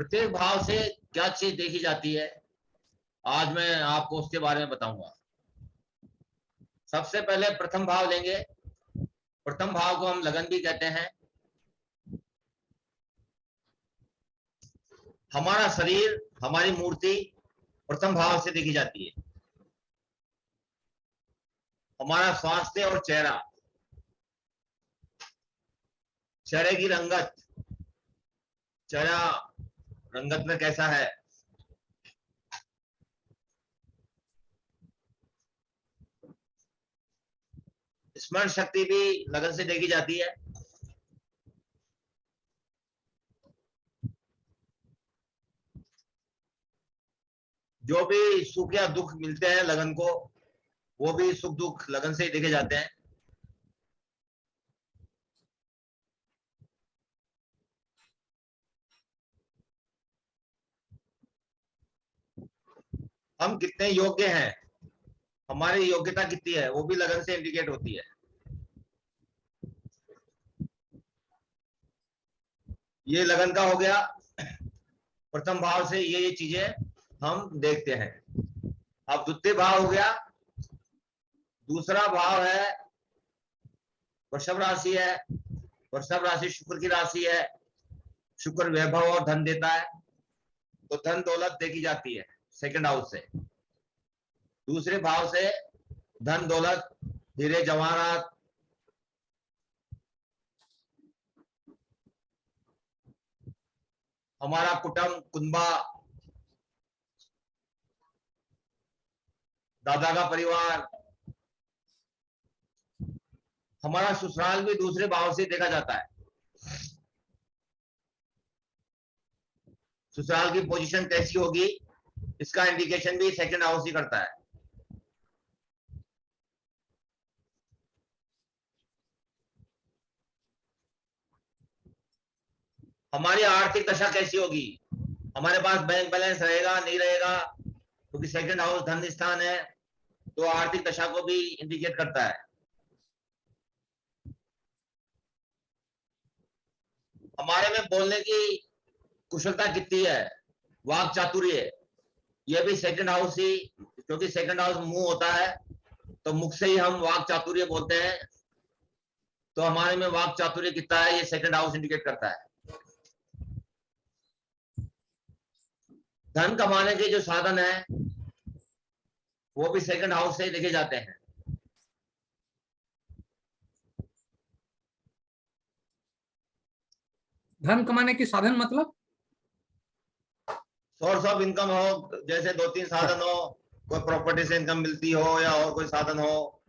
प्रत्येक भाव से क्या चीज देखी जाती है, आज मैं आपको उसके बारे में बताऊंगा। सबसे पहले प्रथम भाव लेंगे। प्रथम भाव को हम लगन भी कहते हैं। हमारा शरीर, हमारी मूर्ति प्रथम भाव से देखी जाती है। हमारा स्वास्थ्य और चेहरा, चेहरे की रंगत, चेहरा रंगत में कैसा है, स्मरण शक्ति भी लगन से देखी जाती है। जो भी सुख या दुख मिलते हैं लगन को, वो भी सुख दुख लगन से ही देखे जाते हैं। हम कितने योग्य हैं, हमारी योग्यता कितनी है, वो भी लगन से इंडिकेट होती है। ये लगन का हो गया। प्रथम भाव से ये चीजें हम देखते हैं। अब द्वितीय भाव हो गया। दूसरा भाव है वृषभ राशि है। वृषभ राशि शुक्र की राशि है। शुक्र वैभव और धन देता है, तो धन दौलत देखी जाती है सेकंड हाउस से। दूसरे भाव से धन दौलत, हीरे जवाहरात, हमारा कुटुंब, कुनबा, दादा का परिवार, हमारा ससुराल भी दूसरे भाव से देखा जाता है। ससुराल की पोजीशन कैसी होगी, इसका इंडिकेशन भी सेकंड हाउस ही करता है। हमारी आर्थिक दशा कैसी होगी, हमारे पास बैंक बैलेंस रहेगा नहीं रहेगा, क्योंकि सेकंड हाउस धन स्थान है, तो आर्थिक दशा को भी इंडिकेट करता है। हमारे में बोलने की कुशलता कितनी है, वाक चातुर्य, यह भी सेकंड हाउस ही, क्योंकि सेकंड हाउस मुंह होता है, तो मुख से ही हम वाक चातुर्य बोलते हैं। तो हमारे में वाक चातुर्य कितना है, ये सेकंड हाउस इंडिकेट करता है। धन कमाने के जो साधन है, वो भी सेकंड हाउस से देखे जाते हैं। धन कमाने के साधन मतलब सोर्स ऑफ इनकम हो, जैसे 2-3 साधन हो, कोई प्रॉपर्टी से इनकम मिलती हो या और कोई साधन हो।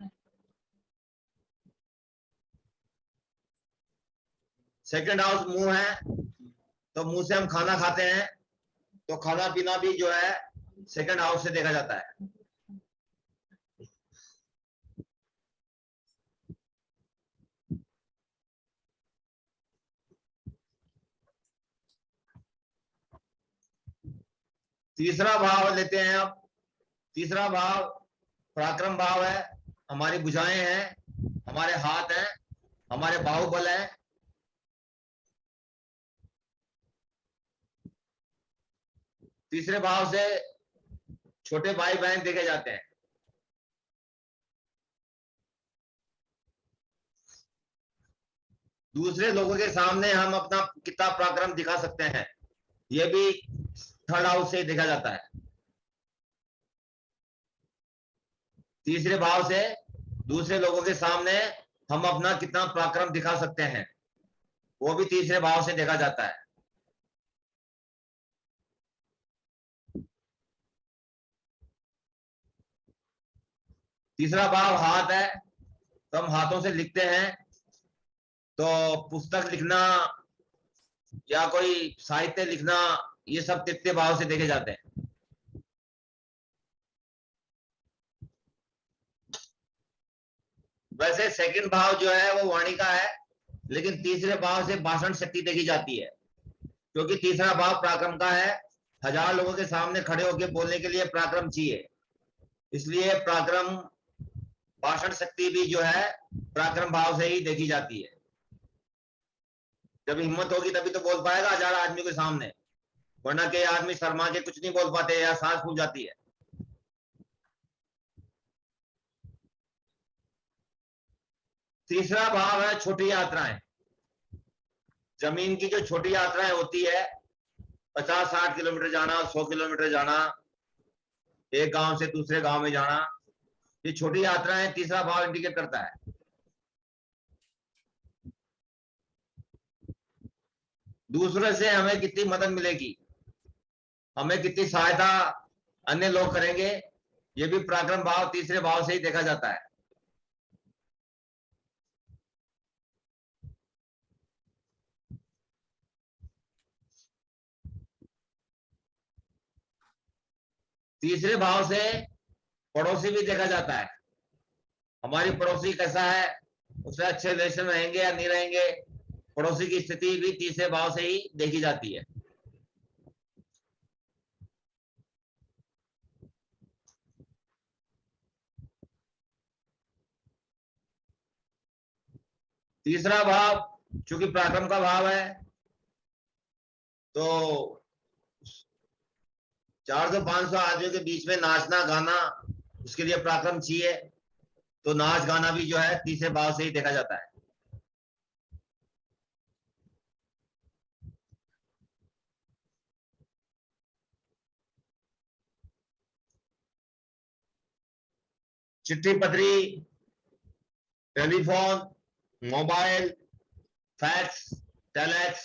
सेकंड हाउस मुंह है, तो मुंह से हम खाना खाते हैं, तो खाना पीना भी जो है सेकंड हाउस से देखा जाता है। तीसरा भाव लेते हैं अब। तीसरा भाव पराक्रम भाव है। हमारी भुजाएं हैं, हमारे हाथ हैं, हमारे बाहुबल हैं। तीसरे भाव से छोटे भाई बहन देखे जाते हैं। दूसरे लोगों के सामने हम अपना कितना पराक्रम दिखा सकते हैं, यह भी थर्ड हाउस से देखा जाता है। तीसरे भाव से दूसरे लोगों के सामने हम अपना कितना पराक्रम दिखा सकते हैं, वो भी तीसरे भाव से देखा जाता है। तीसरा भाव हाथ है, तो हम हाथों से लिखते हैं, तो पुस्तक लिखना या कोई साहित्य लिखना, ये सब तृतीय भाव से देखे जाते हैं। वैसे सेकंड भाव जो है वो वाणी का है, लेकिन तीसरे भाव से भाषण शक्ति देखी जाती है, क्योंकि तीसरा भाव पराक्रम का है। 1000 लोगों के सामने खड़े होकर बोलने के लिए पराक्रम चाहिए, इसलिए पराक्रम, भाषण शक्ति भी जो है पराक्रम भाव से ही देखी जाती है। जब हिम्मत होगी तभी तो बोल पाएगा 1000 आदमी के सामने। वरना के आदमी शर्मा के कुछ नहीं बोल पाते या सांस फूल जाती है। तीसरा भाव है छोटी यात्राएं। जमीन की जो छोटी यात्राएं होती है, 50-60 किलोमीटर जाना, 100 किलोमीटर जाना, एक गांव से दूसरे गांव में जाना, ये छोटी यात्राएं तीसरा भाव इंडिकेट करता है। दूसरे से हमें कितनी मदद मिलेगी, हमें कितनी सहायता अन्य लोग करेंगे, ये भी पराक्रम भाव तीसरे भाव से ही देखा जाता है। तीसरे भाव से पड़ोसी भी देखा जाता है। हमारी पड़ोसी कैसा है, उससे अच्छे रिलेशन रहेंगे या नहीं रहेंगे, पड़ोसी की स्थिति भी तीसरे भाव से ही देखी जाती है। तीसरा भाव चूंकि पराक्रम का भाव है, तो 400-500 आदमियों के बीच में नाचना गाना, उसके लिए पराक्रम चाहिए, तो नाच गाना भी जो है तीसरे भाव से ही देखा जाता है। चिट्ठी पत्री, टेलीफोन, मोबाइल, फैक्स, टेलेक्स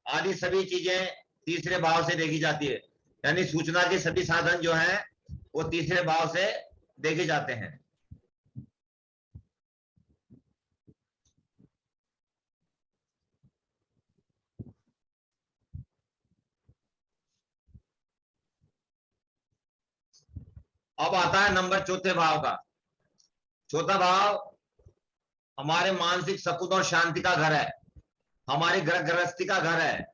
आदि सभी चीजें तीसरे भाव से देखी जाती है। यानी सूचना के सभी साधन जो हैं वो तीसरे भाव से देखे जाते हैं। अब आता है नंबर चौथे भाव का। चौथा भाव हमारे मानसिक सुकून और शांति का घर है, हमारी घर गृहस्थी का घर है।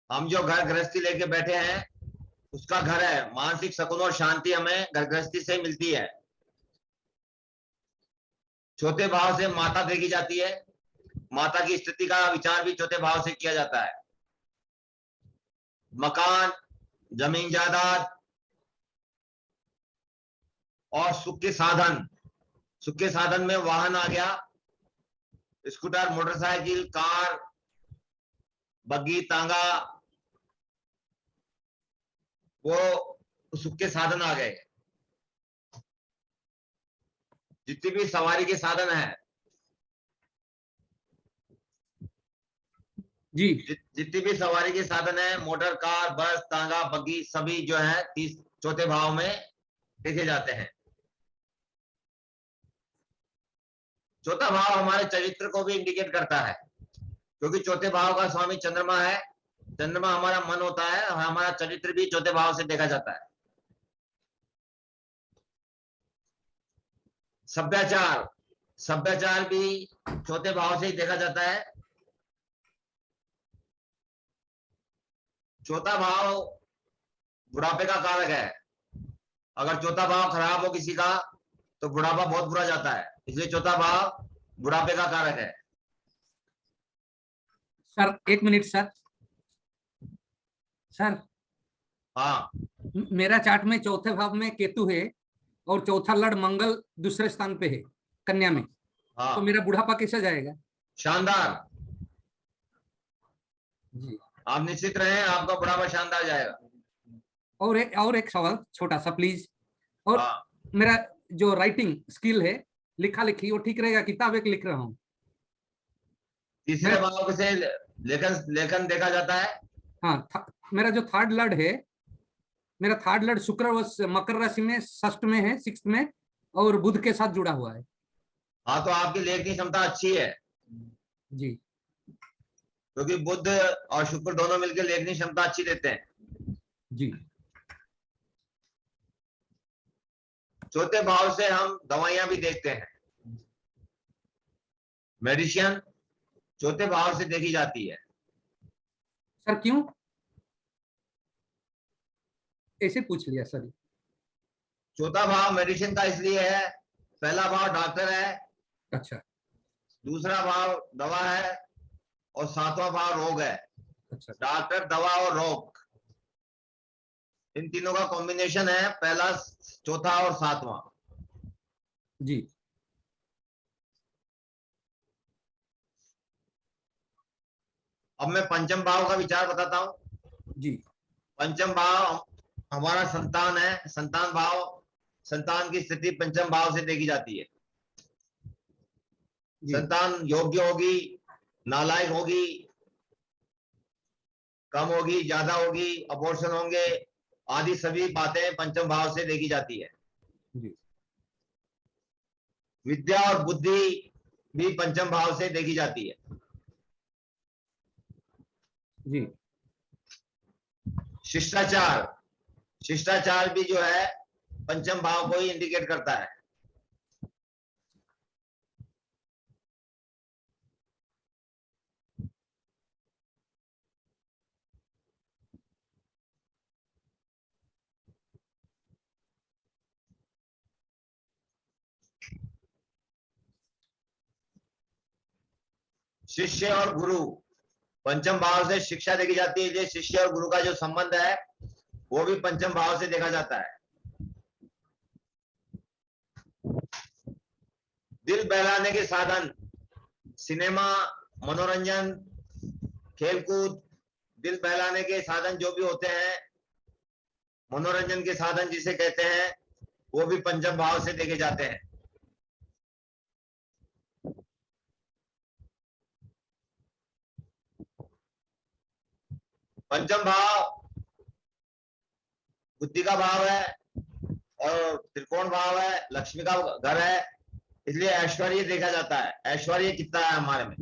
हम जो घर गृहस्थी लेके बैठे हैं उसका घर है। मानसिक सुकून और शांति हमें घर गृहस्थी से मिलती है। चौथे भाव से माता देखी जाती है, माता की स्थिति का विचार भी चौथे भाव से किया जाता है। मकान, जमीन जायदाद और सुख के साधन। सुख के साधन में वाहन आ गया, स्कूटर, मोटरसाइकिल, कार, बग्गी, तांगा, वो सुख के साधन आ गए। जितनी भी सवारी के साधन है जी, जितनी भी सवारी के साधन है, मोटर, कार, बस, तांगा, बग्गी, सभी जो है चौथे भाव में देखे जाते हैं। चौथा भाव हमारे चरित्र को भी इंडिकेट करता है, क्योंकि चौथे भाव का स्वामी चंद्रमा है। चंद्रमा हमारा मन होता है और हमारा चरित्र भी चौथे भाव से देखा जाता है। सभ्याचार, सभ्याचार भी चौथे भाव से ही देखा जाता है। चौथा भाव बुढ़ापे का कारक है। अगर चौथा भाव खराब हो किसी का तो बुढ़ापा बहुत बुरा जाता है, इसलिए चौथा भाव बुढ़ापे का कारक है। सर एक मिनट सर। सर हाँ, मेरा चार्ट में चौथे भाव में केतु है और चौथा लड़ मंगल दूसरे स्थान पे है कन्या में, हाँ, तो मेरा बुढ़ापा कैसे जाएगा? शानदार जी। आप निश्चित रहें, आपका बुढ़ापा शानदार जाएगा। और एक सवाल छोटा सा प्लीज। और हाँ, मेरा जो राइटिंग स्किल है, लिखा लिखी, वो ठीक रहेगा? किताब एक लिख रहा हूँ। तीसरे भाव से लेखन लेखन देखा जाता है। हाँ, मेरा जो थर्ड लर्ड है, मेरा थर्ड लर्ड शुक्र मकर राशि में षष्ठ में है, सिक्स्थ में, और बुध के साथ जुड़ा हुआ है। हाँ, तो आपकी लेखनी क्षमता अच्छी है, जी क्योंकि बुध और शुक्र दोनों मिलकर लेखनी क्षमता अच्छी देते हैं। जी। चौथे भाव से हम दवाइयां भी देखते हैं। मेडिसिन चौथे भाव से देखी जाती है। सर क्यों ऐसे पूछ लिया सर? चौथा भाव मेडिसिन का इसलिए है, पहला भाव डॉक्टर है, अच्छा दूसरा भाव दवा है और सातवां भाव रोग है। अच्छा डॉक्टर, दवा और रोग, इन तीनों का कॉम्बिनेशन है, पहला, चौथा और सातवां। जी अब मैं पंचम भाव का विचार बताता हूं। जी पंचम भाव हमारा संतान है, संतान भाव, संतान की स्थिति पंचम भाव से देखी जाती है। जी संतान योग्य होगी, नालायक होगी, कम होगी, ज्यादा होगी, अबॉर्शन होंगे, आदि सभी बातें पंचम भाव से देखी जाती है। जी विद्या और बुद्धि भी पंचम भाव से देखी जाती है। जी शिष्टाचार, शिष्टाचार भी जो है पंचम भाव को ही इंडिकेट करता है। शिष्य और गुरु, पंचम भाव से शिक्षा देखी जाती है, इसलिए शिष्य और गुरु का जो संबंध है वो भी पंचम भाव से देखा जाता है। दिल बहलाने के साधन, सिनेमा, मनोरंजन, खेलकूद, दिल बहलाने के साधन जो भी होते हैं, मनोरंजन के साधन जिसे कहते हैं, वो भी पंचम भाव से देखे जाते हैं। पंचम भाव बुद्धि का भाव है और त्रिकोण भाव है, लक्ष्मी का घर है, इसलिए ऐश्वर्य देखा जाता है। ऐश्वर्य कितना है हमारे में।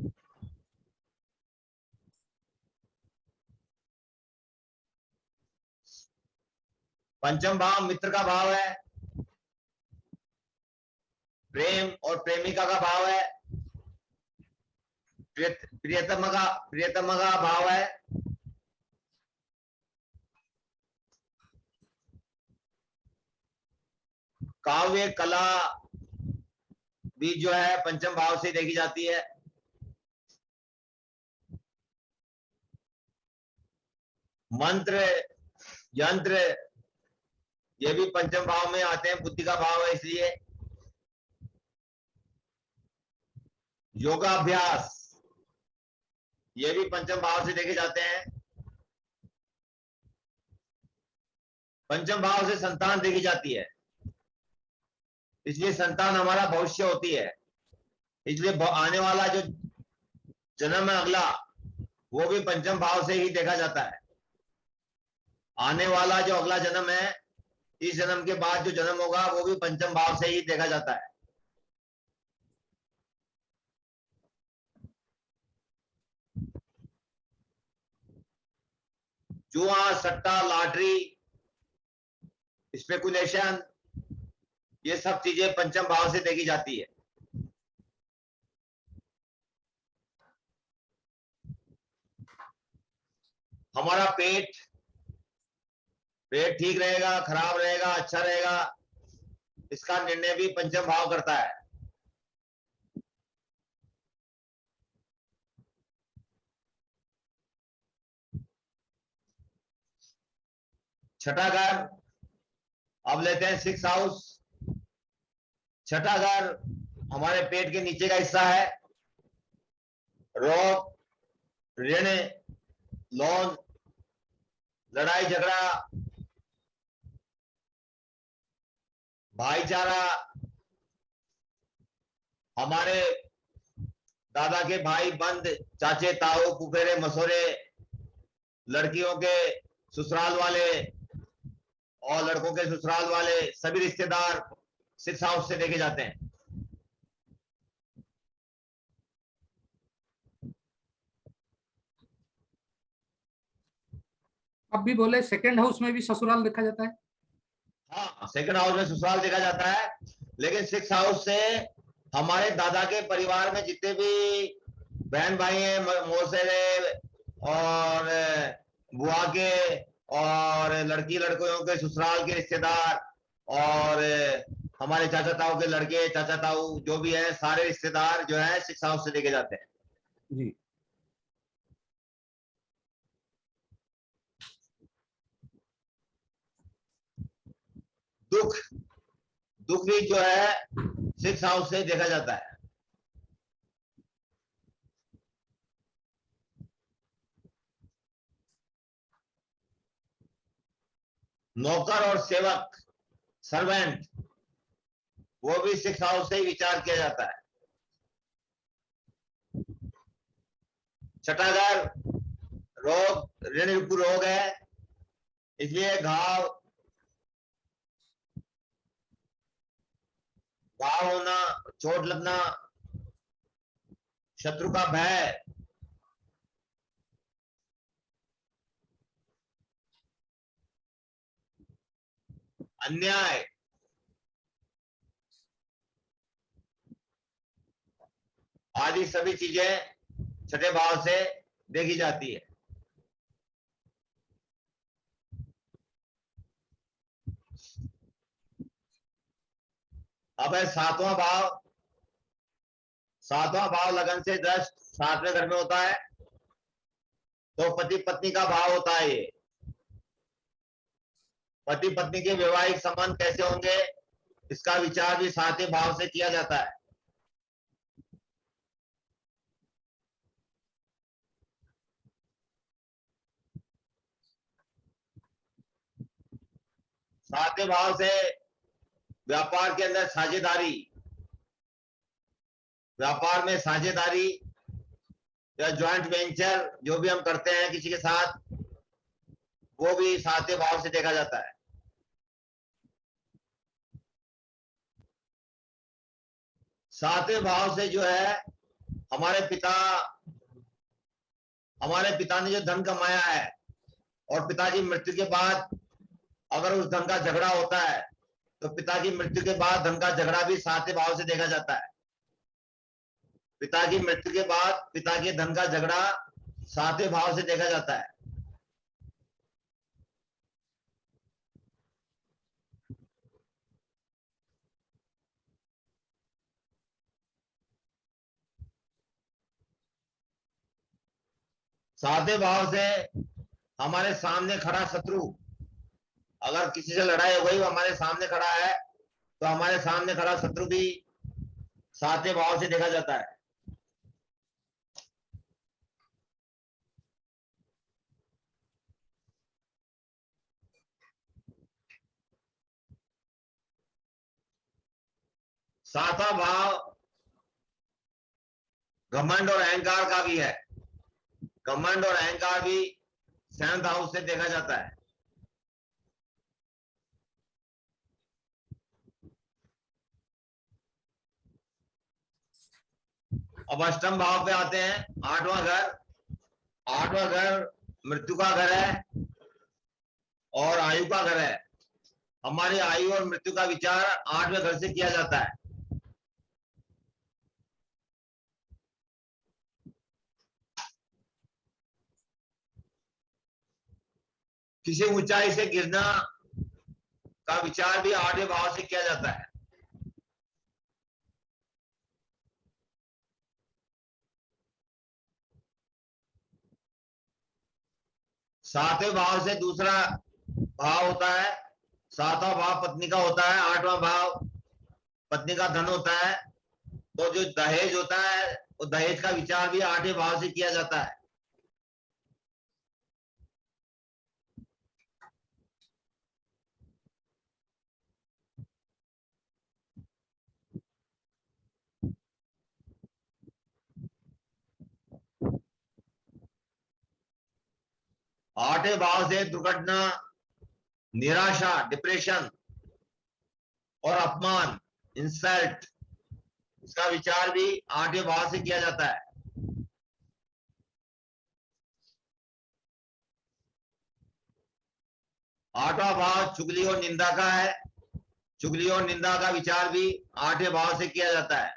पंचम भाव मित्र का भाव है, प्रेम और प्रेमिका का भाव है, प्रियतम का भाव है, काव्य कला भी जो है पंचम भाव से देखी जाती है। मंत्र, यंत्र, ये भी पंचम भाव में आते हैं, बुद्धि का भाव है इसलिए। योगाभ्यास, ये भी पंचम भाव से देखे जाते हैं। पंचम भाव से संतान देखी जाती है, इसलिए संतान हमारा भविष्य होती है, इसलिए आने वाला जो जन्म है अगला, वो भी पंचम भाव से ही देखा जाता है। आने वाला जो अगला जन्म है, इस जन्म के बाद जो जन्म होगा, वो भी पंचम भाव से ही देखा जाता है। जुआ, सट्टा, लॉटरी, स्पेकुलेशन, ये सब चीजें पंचम भाव से देखी जाती है। हमारा पेट, पेट ठीक रहेगा, खराब रहेगा, अच्छा रहेगा, इसका निर्णय भी पंचम भाव करता है। छठा घर, अब लेते हैं सिक्स हाउस। छठा घर हमारे पेट के नीचे का हिस्सा है। रोग, ऋण, लोन, लड़ाई झगड़ा, भाईचारा, हमारे दादा के भाई बंद, चाचे ताऊ फुफेरे मसोरे, लड़कियों के ससुराल वाले और लड़कों के ससुराल वाले, सभी रिश्तेदार सिक्स हाउस से देखे जाते हैं। अब भी बोले सेकंड हाउस में भी ससुराल देखा जाता है। हाँ, सेकंड हाउस में ससुराल देखा जाता है, लेकिन सिक्स हाउस से हमारे दादा के परिवार में जितने भी बहन भाई हैं, मौसेरे और बुआ के और लड़की लड़कों के ससुराल के रिश्तेदार और हमारे चाचा ताऊ के लड़के, चाचा ताऊ जो भी है, सारे रिश्तेदार जो है सिक्स हाउस से देखे जाते हैं। जी दुख, दुख भी जो है 6 हाउस से देखा जाता है। नौकर और सेवक, सर्वेंट, वो भी 6 हाउस से ही विचार किया जाता है। छठा घर रोग, ऋण रोग है, इसलिए घाव, घाव होना, चोट लगना, शत्रु का भय, अन्याय, आदि सभी चीजें छठे भाव से देखी जाती है। अब है सातवां भाव। सातवां भाव लगन से दृष्ट 7वें घर में होता है, तो पति पत्नी का भाव होता है। ये पति पत्नी के वैवाहिक संबंध कैसे होंगे, इसका विचार भी 7वें भाव से किया जाता है। सातवें भाव से व्यापार के अंदर साझेदारी, व्यापार में साझेदारी या ज्वाइंट वेंचर जो भी हम करते हैं किसी के साथ, वो भी 7वें भाव से देखा जाता है। सातवें भाव से जो है हमारे पिता ने जो धन कमाया है, और पिता की मृत्यु के बाद अगर उस धन का झगड़ा होता है, तो पिता की मृत्यु के बाद धन का झगड़ा भी 7वें भाव से देखा जाता है। पिता की मृत्यु के बाद पिता के धन का झगड़ा 7वें भाव से देखा जाता है। सातवें भाव से हमारे सामने खड़ा शत्रु, अगर किसी से लड़ाई हो गई, वो हमारे सामने खड़ा है, तो हमारे सामने खड़ा शत्रु भी 7वें भाव से देखा जाता है। सातवां भाव घमंड और अहंकार का भी है। घमंड और अहंकार भी 7th हाउस से देखा जाता है। अब अष्टम भाव पे आते हैं, 8वां घर। 8वां घर मृत्यु का घर है और आयु का घर है। हमारी आयु और मृत्यु का विचार 8वें घर से किया जाता है। किसी ऊंचाई से गिरना का विचार भी 8वें भाव से किया जाता है। सातवें भाव से दूसरा भाव होता है। 7वां भाव पत्नी का होता है, 8वां भाव पत्नी का धन होता है। तो जो दहेज होता है, वो दहेज का विचार भी 8वें भाव से किया जाता है। आठवें भाव से दुर्घटना, निराशा, डिप्रेशन और अपमान, इंसल्ट, इसका विचार भी 8वें भाव से किया जाता है। आठवां भाव चुगली और निंदा का है। चुगली और निंदा का विचार भी 8वें भाव से किया जाता है।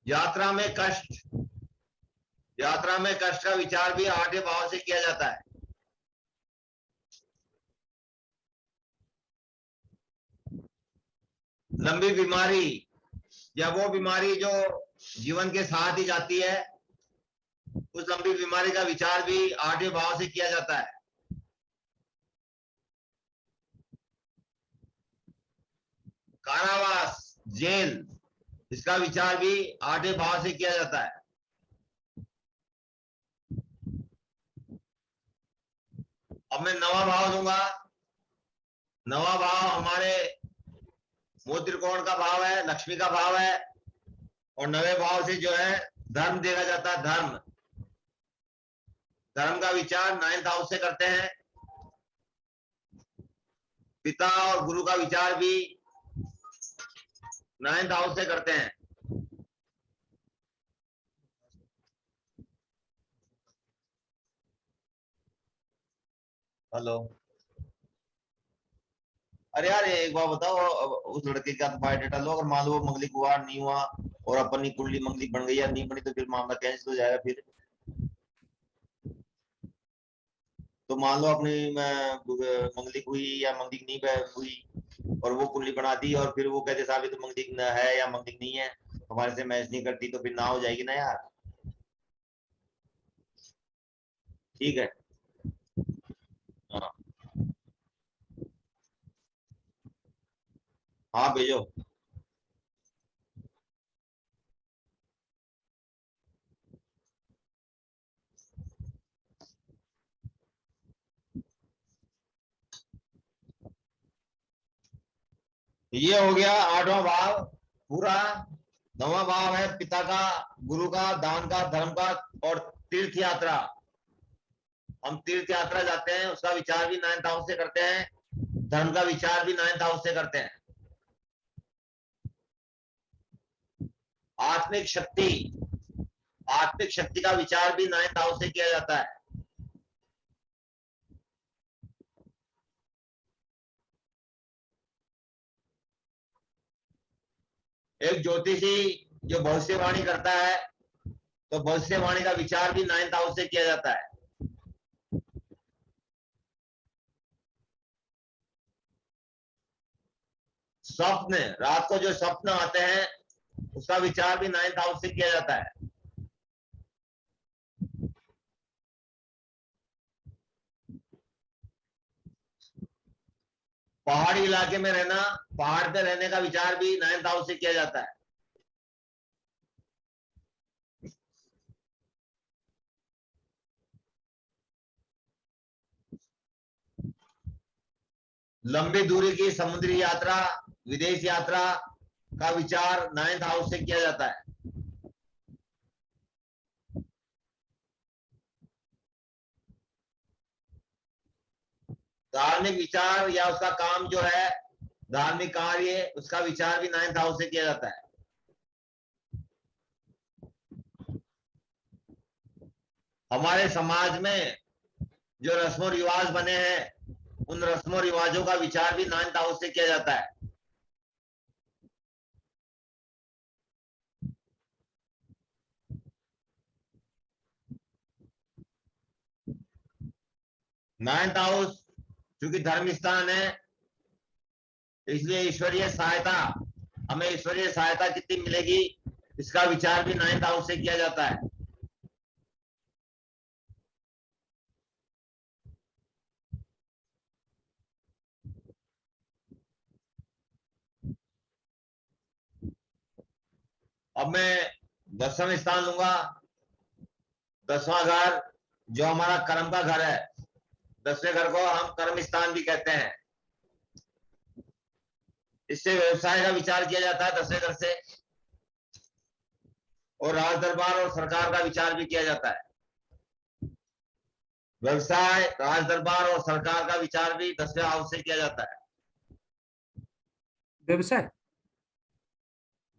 यात्रा में कष्ट, यात्रा में कष्ट का विचार भी 8वें भाव से किया जाता है। लंबी बीमारी या वो बीमारी जो जीवन के साथ ही जाती है, उस लंबी बीमारी का विचार भी 8वें भाव से किया जाता है। कारावास, जेल, इसका विचार भी 8वें भाव से किया जाता है। अब मैं 9वां भाव दूंगा। 9वां भाव हमारे मूल त्रिकोण का भाव है, लक्ष्मी का भाव है, और 9वें भाव से जो है धर्म देखा जाता है। धर्म, धर्म का विचार 9th हाउस से करते हैं। पिता और गुरु का विचार भी 9th हाउस से करते हैं। हेलो, अरे यार एक बात बताओ, उस लड़के का बायोडाटा लो, अगर मान लो वो मंगलिक हुआ नहीं हुआ और अपनी कुंडली मंगलिक बन गई या नहीं बनी, तो फिर मामला कैंसिल हो जाएगा। फिर तो मान लो अपनी मंगलिक हुई या मंगलिक नहीं हुई और वो कुंडली बना दी, और फिर वो कहते साहब तो मंगलिक है या मंगलिक नहीं है, हमारे से मैच नहीं करती, तो फिर ना हो जाएगी ना यार। ठीक है। हाँ हाँ भेजो। ये हो गया 8वां भाव पूरा। 9वां भाव है पिता का, गुरु का, दान का, धर्म का, और तीर्थ यात्रा। हम तीर्थ यात्रा जाते हैं, उसका विचार भी 9th हाउस से करते हैं। धर्म का विचार भी 9th हाउस से करते हैं। आत्मिक शक्ति, आत्मिक शक्ति का विचार भी 9th हाउस से किया जाता है। एक ज्योतिषी जो भविष्यवाणी करता है, तो भविष्यवाणी का विचार भी 9th हाउस से किया जाता है। स्वप्न, रात को जो स्वप्न आते हैं, उसका विचार भी 9th हाउस से किया जाता है। पहाड़ी इलाके में रहना, पहाड़ पे रहने का विचार भी 9th हाउस से किया जाता है। लंबी दूरी की समुद्री यात्रा, विदेश यात्रा का विचार 9th हाउस से किया जाता है। धार्मिक विचार या उसका काम जो है, धार्मिक कार्य, उसका विचार भी 9th हाउस से किया जाता है। हमारे समाज में जो रस्मों रिवाज बने हैं, उन रस्मों रिवाजों का विचार भी 9th हाउस से किया जाता है। नाइन्थ हाउस चूंकि धर्म स्थान है, इसलिए ईश्वरीय सहायता, हमें ईश्वरीय सहायता कितनी मिलेगी, इसका विचार भी 9th हाउस से किया जाता है। अब मैं 10वां स्थान लूंगा। 10वां घर जो हमारा कर्म का घर है, 10वें घर को हम कर्म स्थान भी कहते हैं। इससे व्यवसाय का विचार किया जाता है 10वें घर से, और राज दरबार और सरकार का विचार भी किया जाता है। व्यवसाय, राज दरबार और सरकार का विचार भी 10वें हाउस से किया जाता है। व्यवसाय,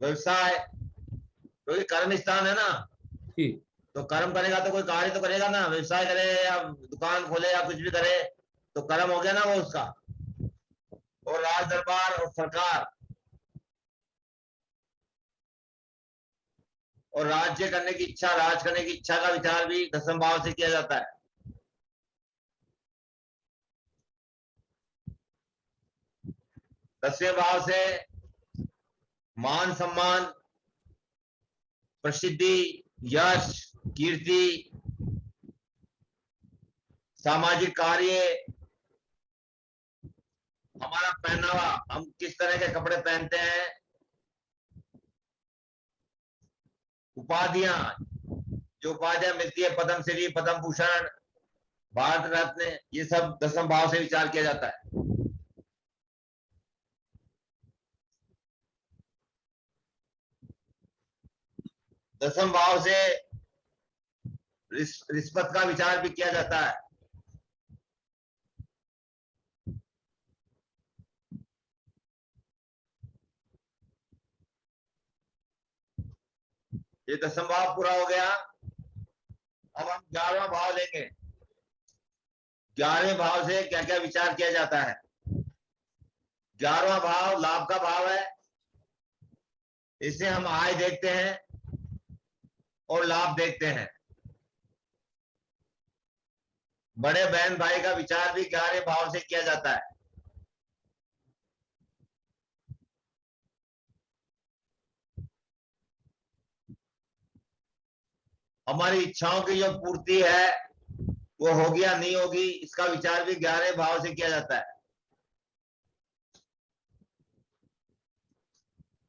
व्यवसाय क्योंकि कर्म स्थान है ना, जी, तो कर्म करेगा तो कोई कार्य तो करेगा ना, व्यवसाय करे या दुकान खोले या कुछ भी करे, तो कर्म हो गया ना वो उसका। और राज दरबार और सरकार और राज्य करने की इच्छा, राज करने की इच्छा का विचार भी 10वें भाव से किया जाता है। दसवें भाव से मान सम्मान, प्रसिद्धि, यश, कीर्ति, सामाजिक कार्य, हमारा पहनावा, हम किस तरह के कपड़े पहनते हैं, उपाधियां, जो उपाधियां मिलती है, पद्मश्री, पद्म भूषण, भारत रत्न, ये सब दसम भाव से विचार किया जाता है। दसम भाव से रिश्वत का विचार भी किया जाता है। ये दसम भाव पूरा हो गया। अब हम 11वां भाव लेंगे। 11वें भाव से क्या क्या विचार किया जाता है? 11वां भाव लाभ का भाव है। इससे हम आय देखते हैं और लाभ देखते हैं। बड़े बहन भाई का विचार भी 11वें भाव से किया जाता है। हमारी इच्छाओं की जो पूर्ति है वो होगी या नहीं होगी, इसका विचार भी 11वें भाव से किया जाता है।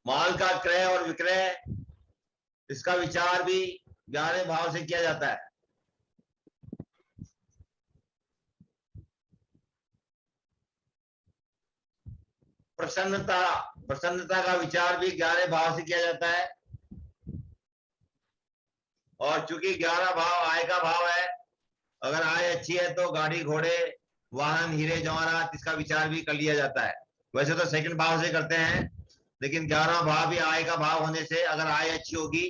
माल का क्रय और विक्रय, इसका विचार भी 11वें भाव से किया जाता है। प्रसन्नता, प्रसन्नता का विचार भी 11वें भाव से किया जाता है। और चूंकि 11 भाव आय का भाव है, अगर आय अच्छी है तो गाड़ी घोड़े वाहन हीरे जवाहरात, इसका विचार भी कर लिया जाता है। वैसे तो सेकंड भाव से करते हैं, लेकिन 11वां भाव भी आय का भाव होने से अगर आय अच्छी होगी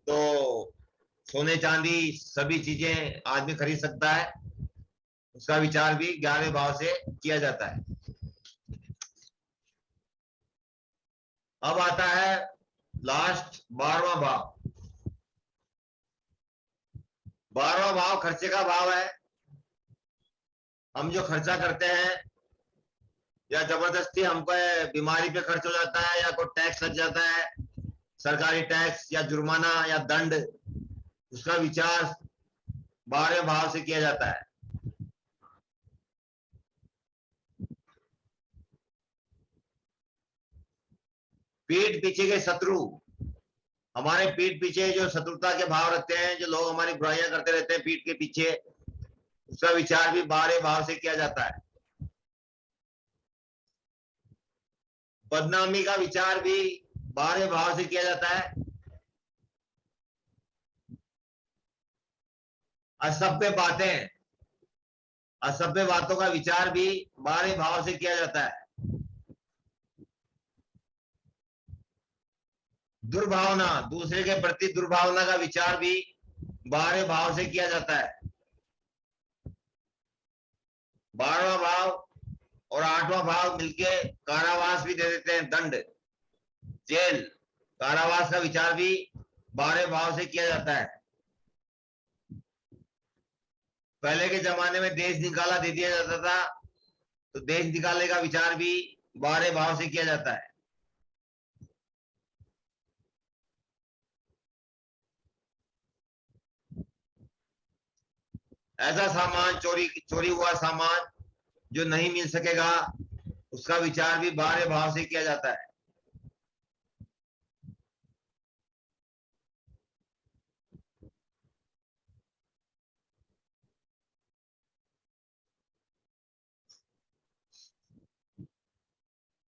तो सोने चांदी सभी चीजें आदमी खरीद सकता है, उसका विचार भी 11वें भाव से किया जाता है। अब आता है लास्ट 12वां भाव। 12वां भाव खर्चे का भाव है। हम जो खर्चा करते हैं, या जबरदस्ती हम पे बीमारी पे खर्च हो जाता है, या कोई टैक्स लग जाता है, सरकारी टैक्स या जुर्माना या दंड, उसका विचार 12वें भाव से किया जाता है। पीठ पीछे के शत्रु, हमारे पीठ पीछे जो शत्रुता के भाव रखते हैं, जो लोग हमारी बुराइयां करते रहते हैं पीठ के पीछे, उसका विचार भी 12वें भाव से किया जाता है। बदनामी का विचार भी 12वें भाव से किया जाता है। असभ्य बातें, असभ्य बातों का विचार भी 12वें भाव से किया जाता है। दुर्भावना, दूसरे के प्रति दुर्भावना का विचार भी 12वें भाव से किया जाता है। 12वां भाव और 8वां भाव मिलके कारावास भी दे देते हैं, दंड, जेल, कारावास का विचार भी 12वें भाव से किया जाता है। पहले के जमाने में देश निकाला दे दिया जाता था, तो देश निकालने का विचार भी 12वें भाव से किया जाता है। ऐसा सामान, चोरी चोरी हुआ सामान जो नहीं मिल सकेगा, उसका विचार भी 12वें भाव से किया जाता है।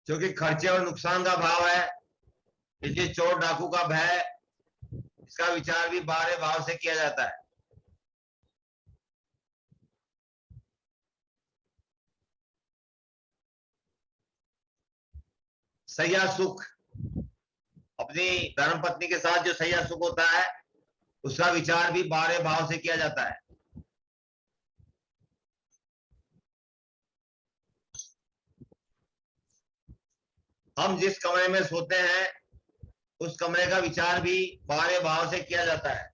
क्योंकि खर्चे और नुकसान का भाव है, इसलिए चोर डाकू का भय, इसका विचार भी 12वें भाव से किया जाता है। सैया सुख, अपनी धर्म पत्नी के साथ जो सैया सुख होता है, उसका विचार भी 12वें भाव से किया जाता है। हम जिस कमरे में सोते हैं, उस कमरे का विचार भी 12वें भाव से किया जाता है।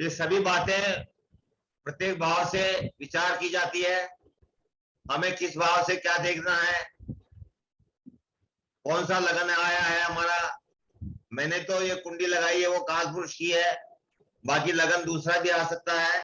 ये सभी बातें प्रत्येक भाव से विचार की जाती है। हमें किस भाव से क्या देखना है, कौन सा लगन आया है हमारा। मैंने तो ये कुंडी लगाई है वो कालपुरुष की है, बाकी लगन दूसरा भी आ सकता है।